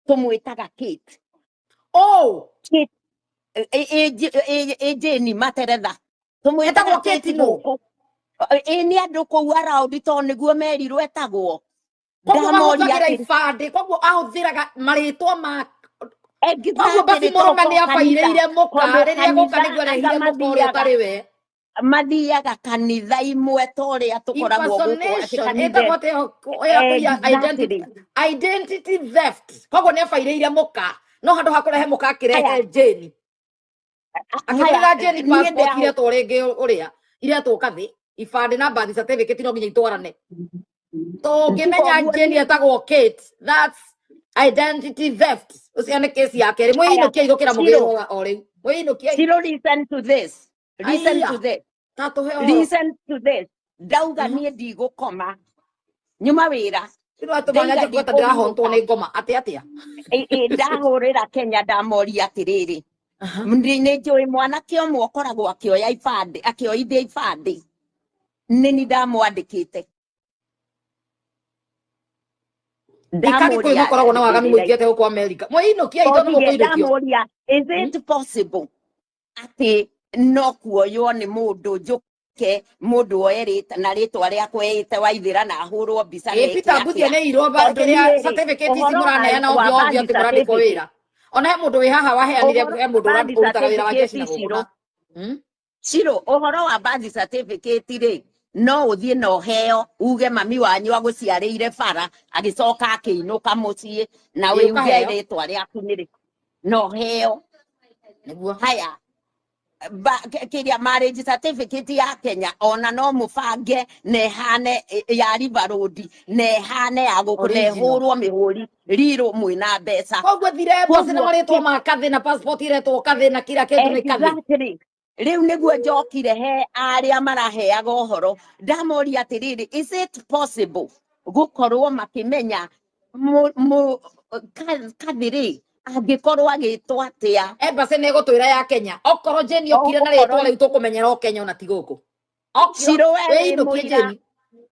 tumwitaga Kate. Oh, Kate Jane Materetha. Tumwitaga Kate Guku. Ni andu kuu around to niguo merirwo etagwo. koguo mahuthagira ibande, koguo ahuthiraga maritwa ma koguo basi Mũrũme nĩ abairĩire mũka rĩrĩa gũka nĩguo arehire mũka ũrĩa ũtarĩ we. Mathiaga kanitha imwe ta ũrĩa tũkoragwo identity theft. Koguo nĩ abairĩire mũka no handũ ha kũrehe mũka akĩrehe Jane. Akĩrĩra Jane passport iretwo rĩngĩ ũrĩa iretwo kathĩ ibande na birth certificate no nginya itwarane. Tũngĩmenya Jane etagwo Kate, that's identity theft. Usiane kesi yake ri mwinukia igukira mugiro o riu mwinukia. Zero, listen to this. Listen to this. Listen to this. Dauga nie ndigukoma nyuma wira iro atumanya kwata ndirahontwo ni ngoma atia ndahurira Kenya ndamoria atiriri nĩ njũĩ mwanake ũmwe ũkoragwo akĩoya ibande akĩoithia ibande nĩ ndamwandĩkĩte ndamoria koragwo na waganu mũingĩte huko America mwinukia indo no mũkũinukio. Is it possible ati no kuoywo nĩ mũndũ njuke mũndũ oerĩte na rĩtwa rĩakwa eĩte Waithĩra na ahũrwo mbica nĩ Peter Mbuthia nĩ iromba kĩrĩa certificate ici mũraneana ovyo ovyo atĩ mũrandĩkwo wĩra. Ona he mũndũ wĩ haha waheanire he mũndũ ũrutaga wĩra wa jeshi na gũkũ. Ciro ũhoro wa birth certificate rĩ no ũthiĩ na ũheo uge mami wanyu agũciarĩire bara agĩcoka akĩinũka mũciĩ na wĩuge rĩtwa rĩaku nĩ rĩ no ũheo nĩguo haya kiria marriage certificate ya Kenya ona no mubange nehane ya River Road nehane ya gũkũrehũrwo mĩhũri riro mwina mbeca koguo thire mboci na marĩtwa ma kathĩ na passport iretwo kathĩ na kila kĩndũ nĩ kathĩ. Riu niguo njokire he aria maraheaga ũhoro ndamoria atiriri is it possible gukorwo makimenya kathiri angikorwo agitwo atia embassy nĩ gũtwĩra ya Kenya okorwo Jane okire na rĩtwa rĩu tũkũmenyera o Kenya ona ti gũkũ Ciro we